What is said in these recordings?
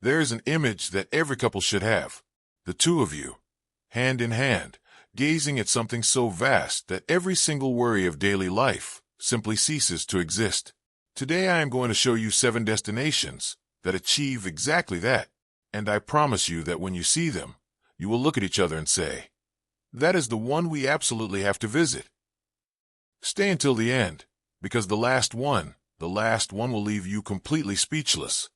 There is an image that every couple should have. The two of you, hand in hand, gazing at something so vast that every single worry of daily life simply ceases to exist. Today I am going to show you 7 destinations that achieve exactly that, and I promise you that when you see them, you will look at each other and say, "That is the one we absolutely have to visit." Stay until the end, because the last one will leave you completely speechless.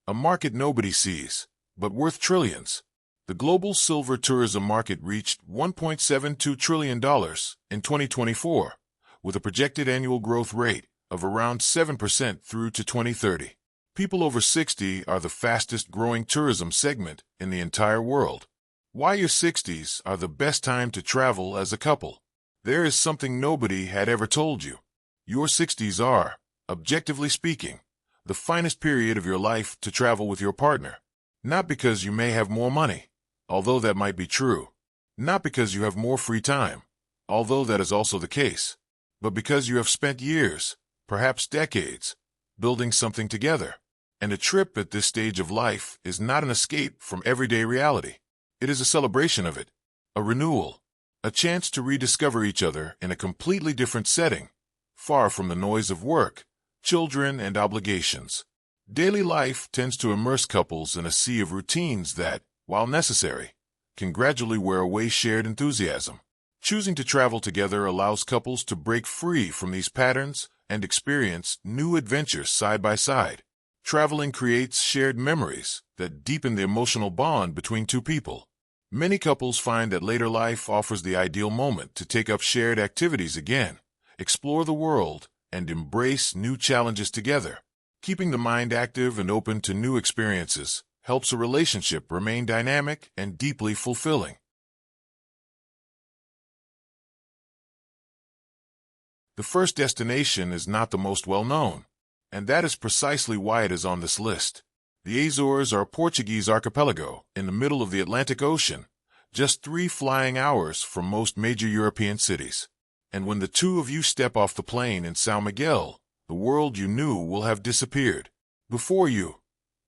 A market nobody sees, but worth trillions. The global silver tourism market reached $1.72 trillion in 2024, with a projected annual growth rate of around 7% through to 2030. People over 60 are the fastest growing tourism segment in the entire world. Why your 60s are the best time to travel as a couple? There is something nobody had ever told you. Your 60s are, objectively speaking, the finest period of your life to travel with your partner. Not because you may have more money, although that might be true. Not because you have more free time, although that is also the case. But because you have spent years, perhaps decades, building something together. And a trip at this stage of life is not an escape from everyday reality. It is a celebration of it, a renewal, a chance to rediscover each other in a completely different setting, far from the noise of work, children, and obligations. Daily life tends to immerse couples in a sea of routines that, while necessary, can gradually wear away shared enthusiasm. Choosing to travel together allows couples to break free from these patterns and experience new adventures side by side. Traveling creates shared memories that deepen the emotional bond between two people. Many couples find that later life offers the ideal moment to take up shared activities again, explore the world, and embrace new challenges together. Keeping the mind active and open to new experiences helps a relationship remain dynamic and deeply fulfilling. The first destination is not the most well-known, and that is precisely why it is on this list. The Azores are a Portuguese archipelago in the middle of the Atlantic Ocean, just 3 flying hours from most major European cities. And when the two of you step off the plane in São Miguel, the world you knew will have disappeared. Before you,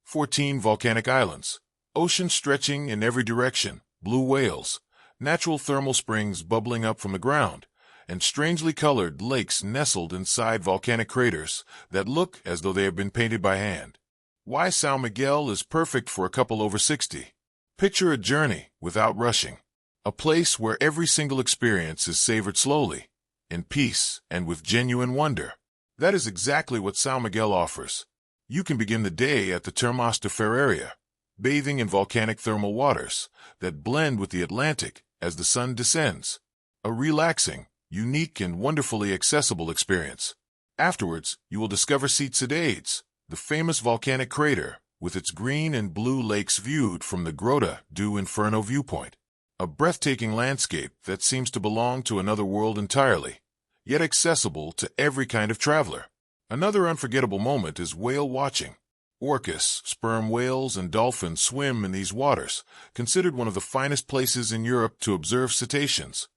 14 volcanic islands, ocean stretching in every direction, blue whales, natural thermal springs bubbling up from the ground, and strangely colored lakes nestled inside volcanic craters that look as though they have been painted by hand. Why São Miguel is perfect for a couple over 60. Picture a journey without rushing. A place where every single experience is savored slowly, in peace, and with genuine wonder. That is exactly what São Miguel offers. You can begin the day at the Termas de Ferreira, bathing in volcanic thermal waters that blend with the Atlantic as the sun descends. A relaxing, unique, and wonderfully accessible experience. Afterwards, you will discover Citadades, the famous volcanic crater, with its green and blue lakes viewed from the Grota do Inferno viewpoint. A breathtaking landscape that seems to belong to another world entirely, yet accessible to every kind of traveler. Another unforgettable moment is whale watching. Orcas, sperm whales, and dolphins swim in these waters, considered one of the finest places in Europe to observe cetaceans,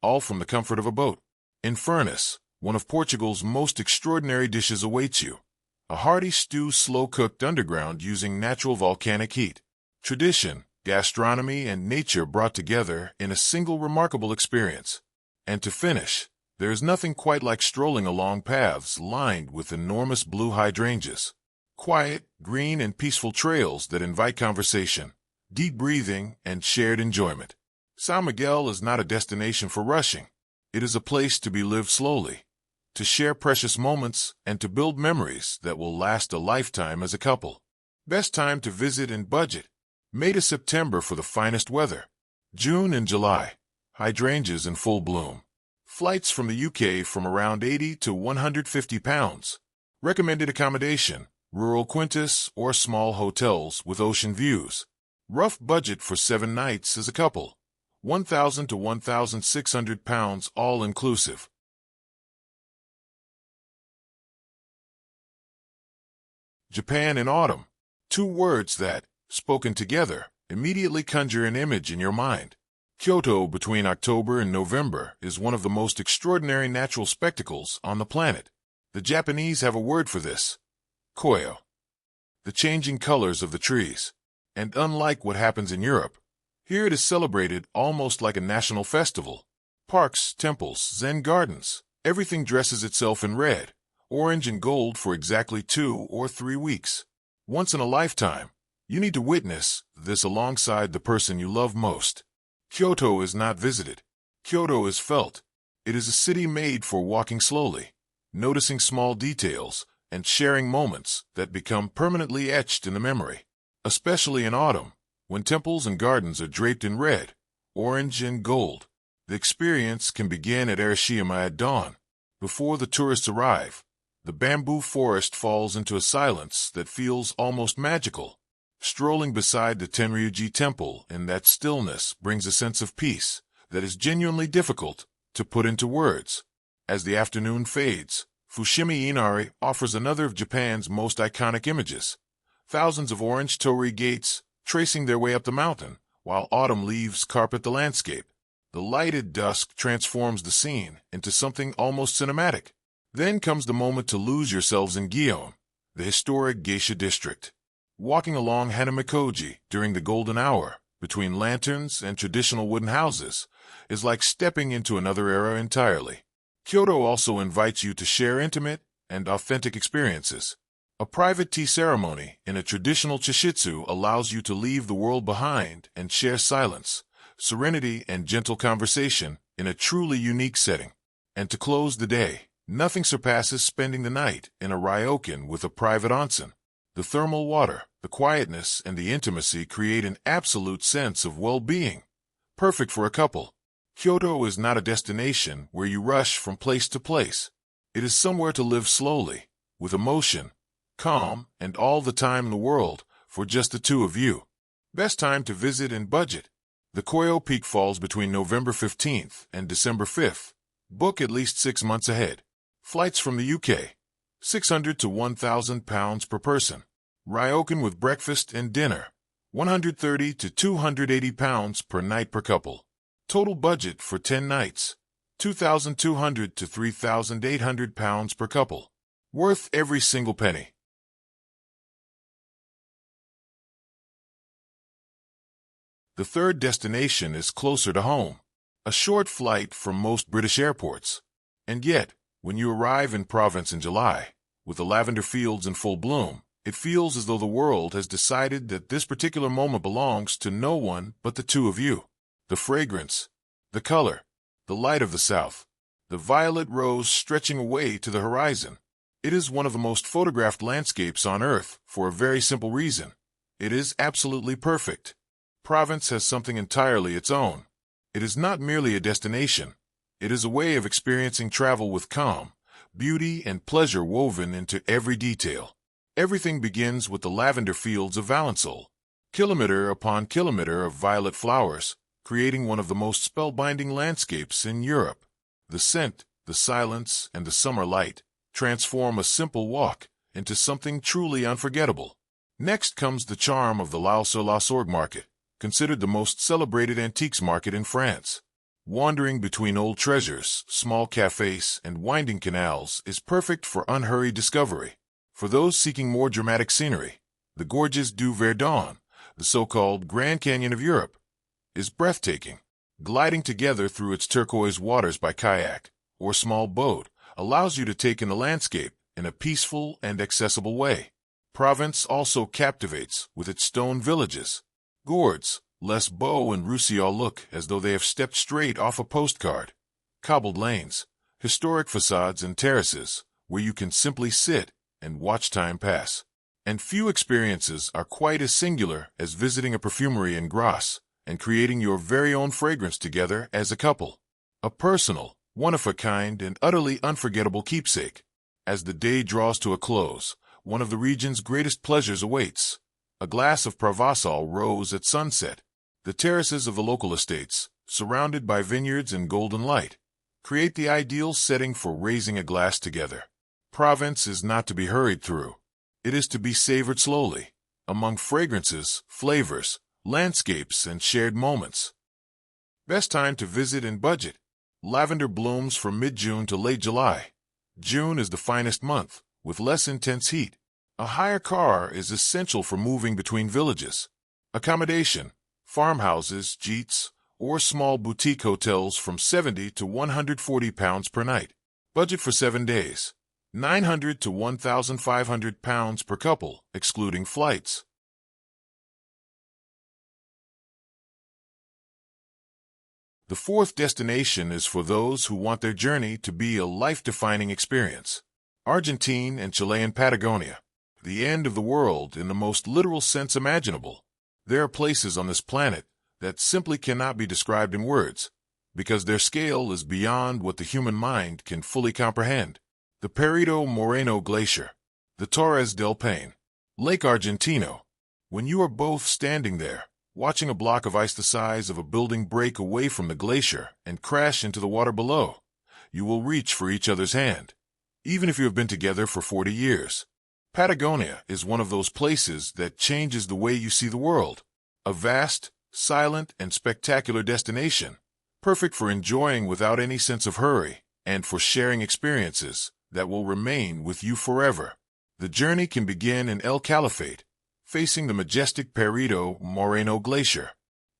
all from the comfort of a boat. In Furnace, one of Portugal's most extraordinary dishes awaits you. A hearty stew slow-cooked underground using natural volcanic heat. Tradition, gastronomy, and nature brought together in a single remarkable experience. And to finish, there is nothing quite like strolling along paths lined with enormous blue hydrangeas. Quiet, green, and peaceful trails that invite conversation, deep breathing, and shared enjoyment. São Miguel is not a destination for rushing. It is a place to be lived slowly, to share precious moments, and to build memories that will last a lifetime as a couple. Best time to visit and budget. May to September for the finest weather. June and July, hydrangeas in full bloom. Flights from the UK from around 80 to 150 pounds. Recommended accommodation, rural quintas or small hotels with ocean views. Rough budget for 7 nights as a couple. 1,000 to 1,600 pounds all inclusive. Japan in autumn. 2 words that, spoken together, immediately conjure an image in your mind. Kyoto between October and November is one of the most extraordinary natural spectacles on the planet. The Japanese have a word for this: koyo. The changing colors of the trees. And unlike what happens in Europe, here it is celebrated almost like a national festival. Parks, temples, Zen gardens, everything dresses itself in red, orange, and gold for exactly 2 or 3 weeks. Once in a lifetime, you need to witness this alongside the person you love most. Kyoto is not visited. Kyoto is felt. It is a city made for walking slowly, noticing small details, and sharing moments that become permanently etched in the memory. Especially in autumn, when temples and gardens are draped in red, orange, and gold. The experience can begin at Arashiyama at dawn. Before the tourists arrive, the bamboo forest falls into a silence that feels almost magical. Strolling beside the Tenryuji Temple in that stillness brings a sense of peace that is genuinely difficult to put into words. As the afternoon fades, Fushimi Inari offers another of Japan's most iconic images. Thousands of orange torii gates tracing their way up the mountain, while autumn leaves carpet the landscape. The lighted dusk transforms the scene into something almost cinematic. Then comes the moment to lose yourselves in Gion, the historic geisha district. Walking along Hanamikoji during the golden hour, between lanterns and traditional wooden houses, is like stepping into another era entirely. Kyoto also invites you to share intimate and authentic experiences. A private tea ceremony in a traditional chishitsu allows you to leave the world behind and share silence, serenity, and gentle conversation in a truly unique setting. And to close the day, nothing surpasses spending the night in a ryokan with a private onsen. The thermal water, the quietness, and the intimacy create an absolute sense of well-being, perfect for a couple. Kyoto is not a destination where you rush from place to place. It is somewhere to live slowly, with emotion, calm, and all the time in the world for just the two of you. Best time to visit and budget. The Koyo Peak falls between November 15th and December 5th. Book at least 6 months ahead. Flights from the UK, £600 to £1,000 per person. Ryokan with breakfast and dinner, £130 to £280 per night per couple. Total budget for 10 nights, £2,200 to £3,800 per couple. Worth every single penny. The third destination is closer to home, a short flight from most British airports. And yet, when you arrive in Provence in July, with the lavender fields in full bloom, it feels as though the world has decided that this particular moment belongs to no one but the two of you. The fragrance, the color, the light of the south, the violet rose stretching away to the horizon. It is one of the most photographed landscapes on Earth for a very simple reason. It is absolutely perfect. Provence has something entirely its own. It is not merely a destination. It is a way of experiencing travel with calm, beauty, and pleasure woven into every detail. Everything begins with the lavender fields of Valensole. Kilometer upon kilometer of violet flowers, creating one of the most spellbinding landscapes in Europe. The scent, the silence, and the summer light transform a simple walk into something truly unforgettable. Next comes the charm of the L'Ours-sur-l'Ourcq market, considered the most celebrated antiques market in France. Wandering between old treasures, small cafes, and winding canals is perfect for unhurried discovery. For those seeking more dramatic scenery, the gorgeous Du Verdon, the so-called Grand Canyon of Europe, is breathtaking. Gliding together through its turquoise waters by kayak or small boat allows you to take in the landscape in a peaceful and accessible way. Provence also captivates with its stone villages. Gourds, Les Baux, and Roussillon look as though they have stepped straight off a postcard. Cobbled lanes, historic facades, and terraces where you can simply sit and watch time pass. And few experiences are quite as singular as visiting a perfumery in Grasse and creating your very own fragrance together as a couple. A personal, one-of-a-kind, and utterly unforgettable keepsake. As the day draws to a close, one of the region's greatest pleasures awaits. A glass of Provençal rose at sunset. The terraces of the local estates, surrounded by vineyards and golden light, create the ideal setting for raising a glass together. Provence is not to be hurried through. It is to be savored slowly, among fragrances, flavors, landscapes, and shared moments. Best time to visit and budget. Lavender blooms from mid-June to late July. June is the finest month, with less intense heat. A hire car is essential for moving between villages. Accommodation, farmhouses, jeets, or small boutique hotels from 70 to 140 pounds per night. Budget for 7 days, 900 to 1,500 pounds per couple, excluding flights. The fourth destination is for those who want their journey to be a life-defining experience. Argentine and Chilean Patagonia. The end of the world in the most literal sense imaginable. There are places on this planet that simply cannot be described in words, because their scale is beyond what the human mind can fully comprehend. The Perito Moreno Glacier. The Torres del Paine. Lake Argentino. When you are both standing there, watching a block of ice the size of a building break away from the glacier and crash into the water below, you will reach for each other's hand, even if you have been together for 40 years. Patagonia is one of those places that changes the way you see the world. A vast, silent, and spectacular destination, perfect for enjoying without any sense of hurry, and for sharing experiences that will remain with you forever. The journey can begin in El Calafate, facing the majestic Perito Moreno Glacier.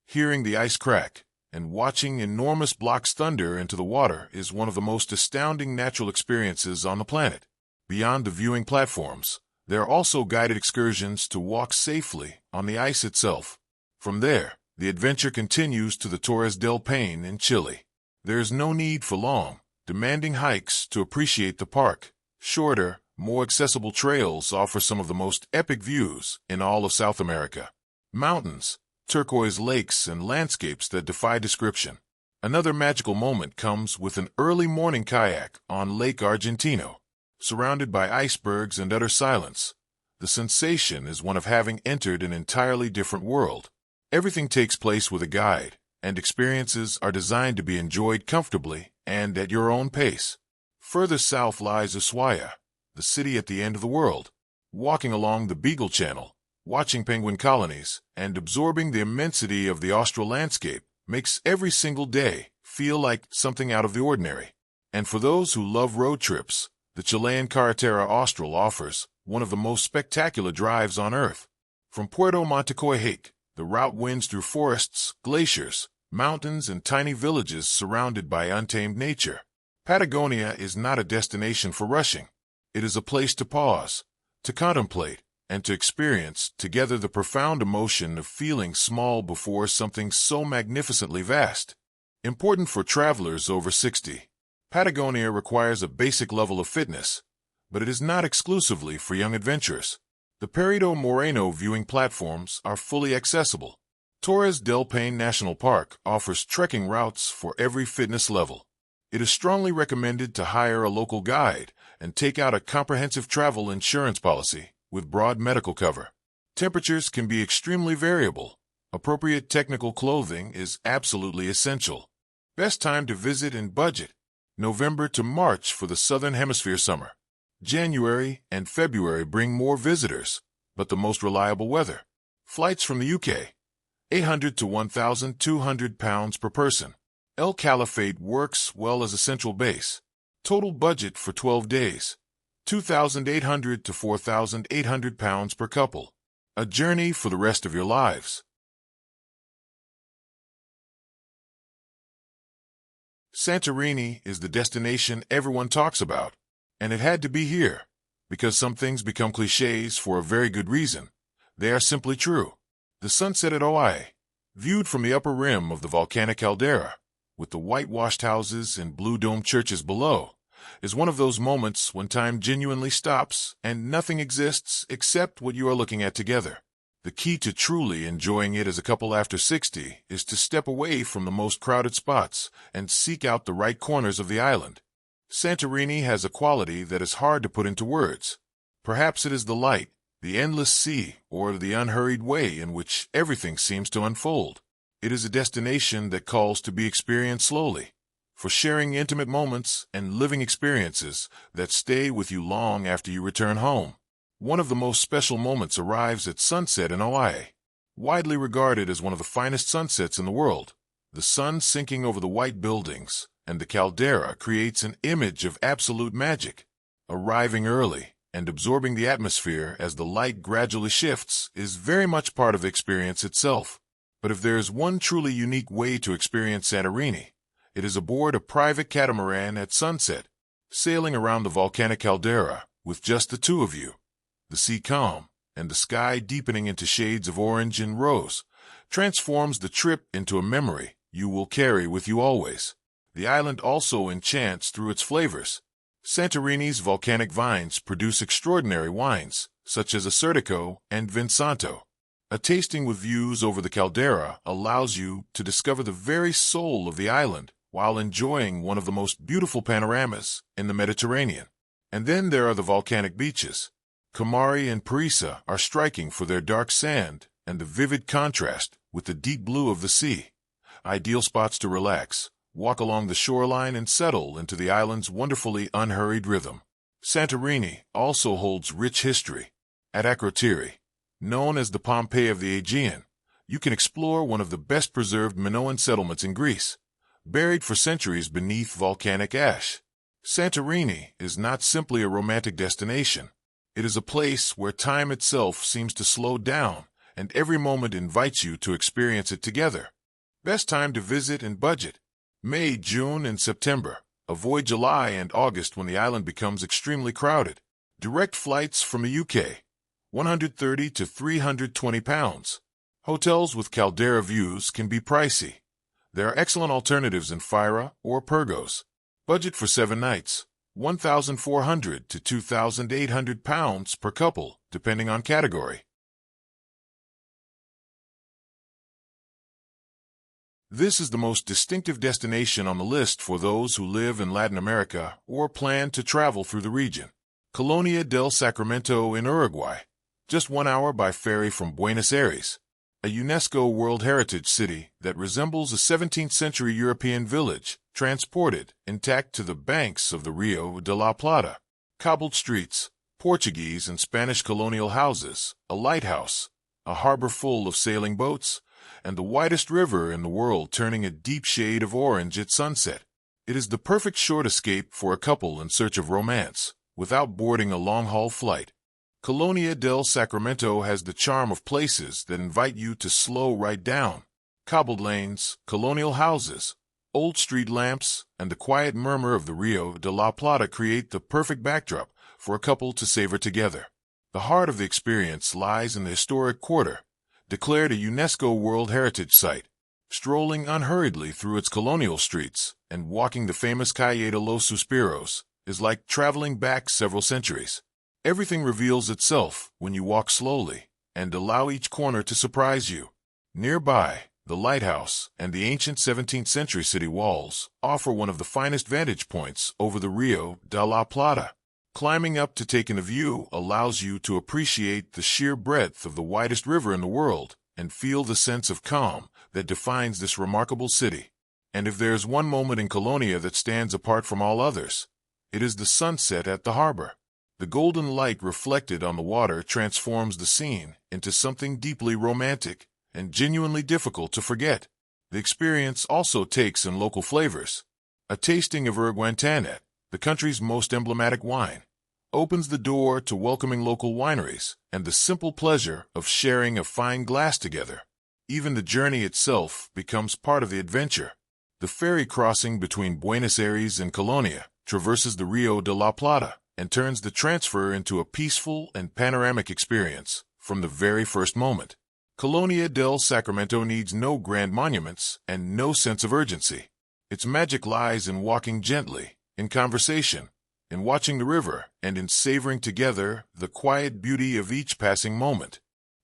Hearing the ice crack and watching enormous blocks thunder into the water is one of the most astounding natural experiences on the planet. Beyond the viewing platforms, there are also guided excursions to walk safely on the ice itself. From there, the adventure continues to the Torres del Paine in Chile. There is no need for long, demanding hikes to appreciate the park. Shorter, more accessible trails offer some of the most epic views in all of South America. Mountains, turquoise lakes, and landscapes that defy description. Another magical moment comes with an early morning kayak on Lake Argentino. Surrounded by icebergs and utter silence, the sensation is one of having entered an entirely different world. Everything takes place with a guide, and experiences are designed to be enjoyed comfortably and at your own pace. Further south lies Ushuaia, the city at the end of the world. Walking along the Beagle Channel, watching penguin colonies, and absorbing the immensity of the austral landscape makes every single day feel like something out of the ordinary. And for those who love road trips, the Chilean Carretera Austral offers one of the most spectacular drives on Earth. From Puerto Montecoyhaique, the route winds through forests, glaciers, mountains, and tiny villages surrounded by untamed nature. Patagonia is not a destination for rushing. It is a place to pause, to contemplate, and to experience together the profound emotion of feeling small before something so magnificently vast. Important for travelers over 60. Patagonia requires a basic level of fitness, but it is not exclusively for young adventurers. The Perito Moreno viewing platforms are fully accessible. Torres del Paine National Park offers trekking routes for every fitness level. It is strongly recommended to hire a local guide and take out a comprehensive travel insurance policy with broad medical cover. Temperatures can be extremely variable. Appropriate technical clothing is absolutely essential. Best time to visit and budget: November to March for the Southern Hemisphere summer. January and February bring more visitors, but the most reliable weather. Flights from the UK, 800 to 1,200 pounds per person. El Calafate works well as a central base. Total budget for 12 days, 2,800 to 4,800 pounds per couple. A journey for the rest of your lives. Santorini is the destination everyone talks about, and it had to be here, because some things become cliches for a very good reason. They are simply true. The sunset at Oahe, viewed from the upper rim of the volcanic caldera, with the whitewashed houses and blue-domed churches below, is one of those moments when time genuinely stops and nothing exists except what you are looking at together. The key to truly enjoying it as a couple after 60 is to step away from the most crowded spots and seek out the right corners of the island. Santorini has a quality that is hard to put into words. Perhaps it is the light, the endless sea, or the unhurried way in which everything seems to unfold. It is a destination that calls to be experienced slowly, for sharing intimate moments and living experiences that stay with you long after you return home. One of the most special moments arrives at sunset in Oahe. Widely regarded as one of the finest sunsets in the world, the sun sinking over the white buildings and the caldera creates an image of absolute magic. Arriving early and absorbing the atmosphere as the light gradually shifts is very much part of the experience itself. But if there is one truly unique way to experience Santorini, it is aboard a private catamaran at sunset, sailing around the volcanic caldera with just the two of you. The sea calm, and the sky deepening into shades of orange and rose, transforms the trip into a memory you will carry with you always. The island also enchants through its flavors. Santorini's volcanic vines produce extraordinary wines, such as Assyrtiko and Vinsanto. A tasting with views over the caldera allows you to discover the very soul of the island while enjoying one of the most beautiful panoramas in the Mediterranean. And then there are the volcanic beaches. Kamari and Parisa are striking for their dark sand and the vivid contrast with the deep blue of the sea. Ideal spots to relax, walk along the shoreline, and settle into the island's wonderfully unhurried rhythm. Santorini also holds rich history. At Akrotiri, known as the Pompeii of the Aegean, you can explore one of the best-preserved Minoan settlements in Greece, buried for centuries beneath volcanic ash. Santorini is not simply a romantic destination. It is a place where time itself seems to slow down, and every moment invites you to experience it together. Best time to visit and budget: May, June, and September. Avoid July and August when the island becomes extremely crowded. Direct flights from the UK, £130 to £320. Hotels with caldera views can be pricey. There are excellent alternatives in Phaira or Pyrgos. Budget for 7 nights, £1,400 to £2,800 per couple, depending on category. This is the most distinctive destination on the list for those who live in Latin America or plan to travel through the region. Colonia del Sacramento in Uruguay, just 1 hour by ferry from Buenos Aires. A UNESCO World Heritage City that resembles a 17th-century European village, transported intact to the banks of the Rio de la Plata. Cobbled streets, Portuguese and Spanish colonial houses, a lighthouse, a harbor full of sailing boats, and the widest river in the world turning a deep shade of orange at sunset. It is the perfect short escape for a couple in search of romance, without boarding a long-haul flight. Colonia del Sacramento has the charm of places that invite you to slow right down. Cobbled lanes, colonial houses, old street lamps, and the quiet murmur of the Rio de la Plata create the perfect backdrop for a couple to savor together. The heart of the experience lies in the historic quarter, declared a UNESCO World Heritage Site. Strolling unhurriedly through its colonial streets and walking the famous Calle de los Suspiros is like traveling back several centuries. Everything reveals itself when you walk slowly and allow each corner to surprise you. Nearby, the lighthouse and the ancient 17th-century city walls offer one of the finest vantage points over the Rio de la Plata. Climbing up to take in a view allows you to appreciate the sheer breadth of the widest river in the world and feel the sense of calm that defines this remarkable city. And if there's one moment in Colonia that stands apart from all others, it is the sunset at the harbor. The golden light reflected on the water transforms the scene into something deeply romantic and genuinely difficult to forget. The experience also takes in local flavors. A tasting of Urguantanet, the country's most emblematic wine, opens the door to welcoming local wineries and the simple pleasure of sharing a fine glass together. Even the journey itself becomes part of the adventure. The ferry crossing between Buenos Aires and Colonia traverses the Rio de la Plata and turns the transfer into a peaceful and panoramic experience from the very first moment. Colonia del Sacramento needs no grand monuments and no sense of urgency. Its magic lies in walking gently, in conversation, in watching the river, and in savoring together the quiet beauty of each passing moment.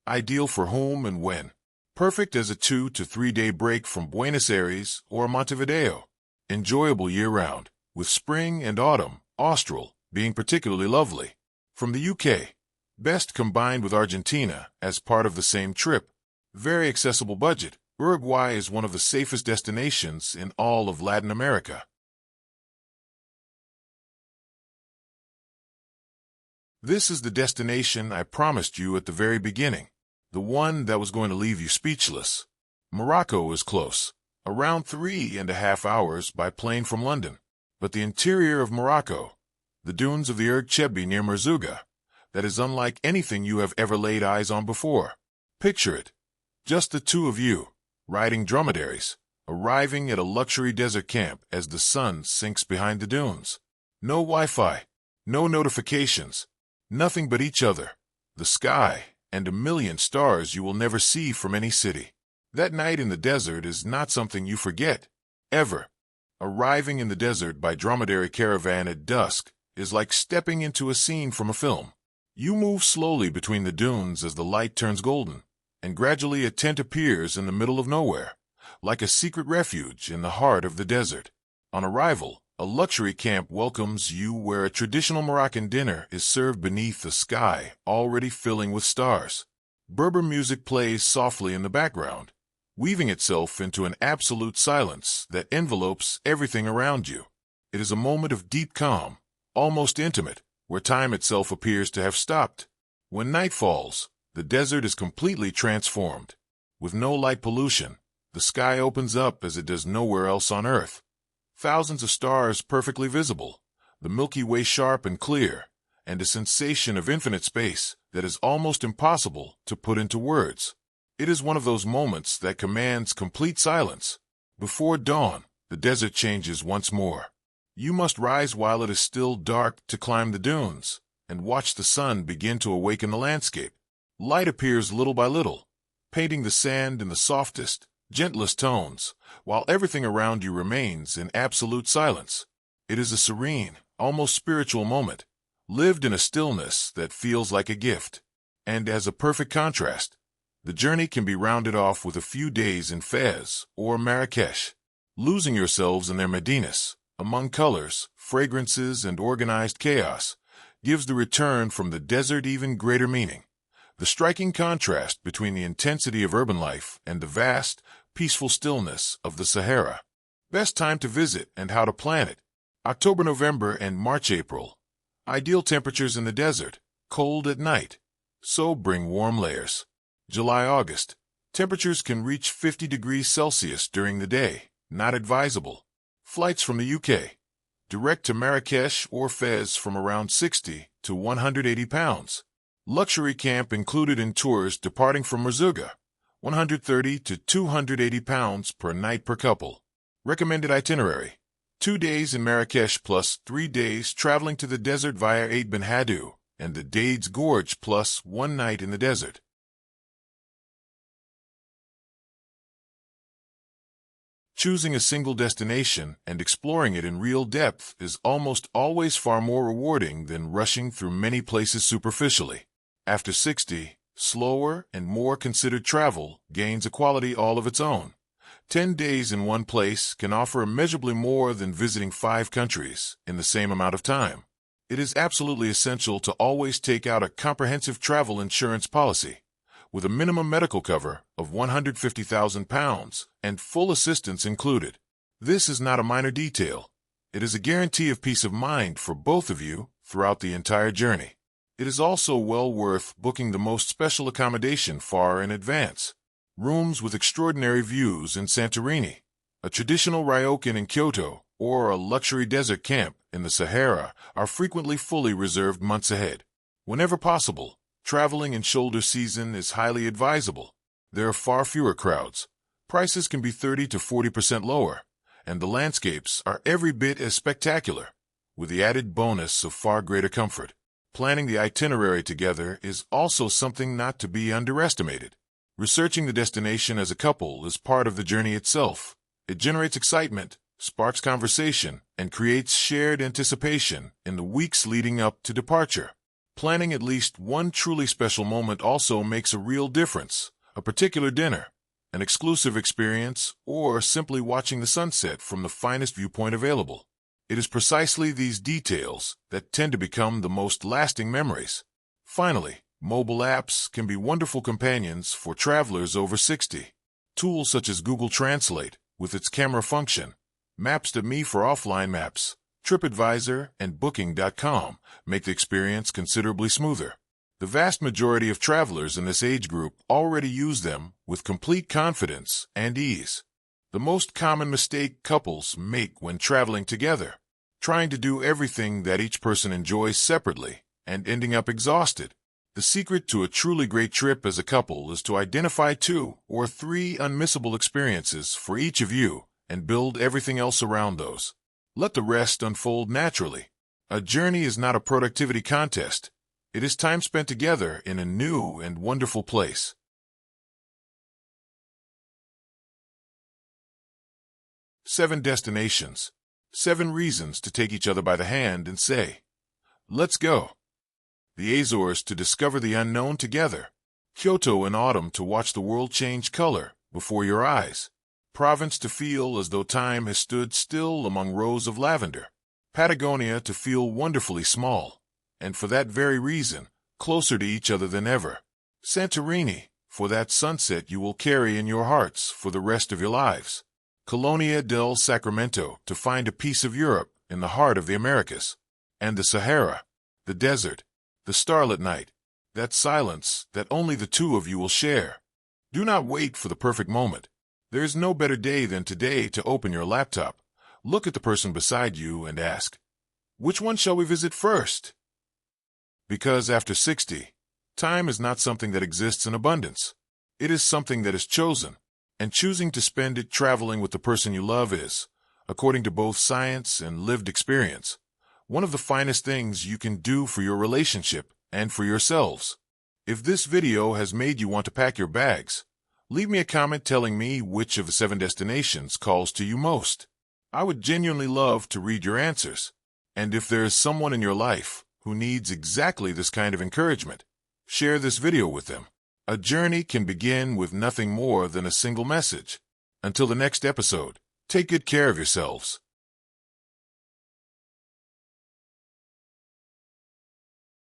Ideal for whom and when. Perfect as a 2 to 3 day break from Buenos Aires or Montevideo. Enjoyable year-round, with spring and autumn, austral, being particularly lovely. From the UK, best combined with Argentina as part of the same trip. Very accessible budget. Uruguay is one of the safest destinations in all of Latin America. This is the destination I promised you at the very beginning, the one that was going to leave you speechless. Morocco is close, around 3.5 hours by plane from London, but the interior of Morocco, the dunes of the Erg Chebbi near Merzouga, that is unlike anything you have ever laid eyes on before. Picture it. Just the two of you, riding dromedaries, arriving at a luxury desert camp as the sun sinks behind the dunes. No Wi-Fi, no notifications, nothing but each other, the sky, and a million stars you will never see from any city. That night in the desert is not something you forget, ever. Arriving in the desert by dromedary caravan at dusk is like stepping into a scene from a film. You move slowly between the dunes as the light turns golden, and gradually a tent appears in the middle of nowhere, like a secret refuge in the heart of the desert. On arrival, a luxury camp welcomes you where a traditional Moroccan dinner is served beneath a sky already filling with stars. Berber music plays softly in the background, weaving itself into an absolute silence that envelopes everything around you. It is a moment of deep calm, almost intimate, where time itself appears to have stopped. When night falls, the desert is completely transformed. With no light pollution, the sky opens up as it does nowhere else on Earth. Thousands of stars perfectly visible, the Milky Way sharp and clear, and a sensation of infinite space that is almost impossible to put into words. It is one of those moments that commands complete silence. Before dawn, the desert changes once more. You must rise while it is still dark to climb the dunes, and watch the sun begin to awaken the landscape. Light appears little by little, painting the sand in the softest, gentlest tones, while everything around you remains in absolute silence. It is a serene, almost spiritual moment, lived in a stillness that feels like a gift. And as a perfect contrast, the journey can be rounded off with a few days in Fez or Marrakesh, losing yourselves in their Medinas, among colors, fragrances, and organized chaos, gives the return from the desert even greater meaning. The striking contrast between the intensity of urban life and the vast, peaceful stillness of the Sahara. Best time to visit and how to plan it. October, November, and March, April. Ideal temperatures in the desert, cold at night, so bring warm layers. July, August. Temperatures can reach 50 degrees Celsius during the day, not advisable. Flights from the UK, direct to Marrakesh or Fez from around 60 to 180 pounds. Luxury camp included in tours departing from Merzouga, 130 to 280 pounds per night per couple. Recommended itinerary: 2 days in Marrakesh plus 3 days traveling to the desert via Aid Ben Haddou and the Dades Gorge plus 1 night in the desert. Choosing a single destination and exploring it in real depth is almost always far more rewarding than rushing through many places superficially. After 60, slower and more considered travel gains a quality all of its own. 10 days in one place can offer immeasurably more than visiting 5 countries in the same amount of time. It is absolutely essential to always take out a comprehensive travel insurance policy, with a minimum medical cover of £150,000 and full assistance included. This is not a minor detail. It is a guarantee of peace of mind for both of you throughout the entire journey. It is also well worth booking the most special accommodation far in advance. Rooms with extraordinary views in Santorini, a traditional ryokan in Kyoto, or a luxury desert camp in the Sahara are frequently fully reserved months ahead. Whenever possible, traveling in shoulder season is highly advisable. There are far fewer crowds, prices can be 30 to 40% lower, and the landscapes are every bit as spectacular, with the added bonus of far greater comfort. Planning the itinerary together is also something not to be underestimated. Researching the destination as a couple is part of the journey itself. It generates excitement, sparks conversation, and creates shared anticipation in the weeks leading up to departure. Planning at least one truly special moment also makes a real difference. A particular dinner, an exclusive experience, or simply watching the sunset from the finest viewpoint available. It is precisely these details that tend to become the most lasting memories. Finally, mobile apps can be wonderful companions for travelers over 60. Tools such as Google Translate, with its camera function, Maps.me for offline maps, TripAdvisor, and Booking.com make the experience considerably smoother. The vast majority of travelers in this age group already use them with complete confidence and ease. The most common mistake couples make when traveling together: trying to do everything that each person enjoys separately, and ending up exhausted. The secret to a truly great trip as a couple is to identify 2 or 3 unmissable experiences for each of you and build everything else around those. Let the rest unfold naturally. A journey is not a productivity contest. It is time spent together in a new and wonderful place. 7 destinations. 7 reasons to take each other by the hand and say, "Let's go." The Azores to discover the unknown together. Kyoto in autumn to watch the world change color before your eyes. Provence to feel as though time has stood still among rows of lavender. Patagonia to feel wonderfully small, and for that very reason, closer to each other than ever. Santorini, for that sunset you will carry in your hearts for the rest of your lives. Colonia del Sacramento to find a piece of Europe in the heart of the Americas. And the Sahara, the desert, the starlit night, that silence that only the 2 of you will share. Do not wait for the perfect moment. There is no better day than today to open your laptop, look at the person beside you and ask, "Which one shall we visit first?" Because after 60, time is not something that exists in abundance. It is something that is chosen, and choosing to spend it traveling with the person you love is, according to both science and lived experience, one of the finest things you can do for your relationship and for yourselves. If this video has made you want to pack your bags, leave me a comment telling me which of the 7 destinations calls to you most. I would genuinely love to read your answers. And if there is someone in your life who needs exactly this kind of encouragement, share this video with them. A journey can begin with nothing more than a single message. Until the next episode, take good care of yourselves.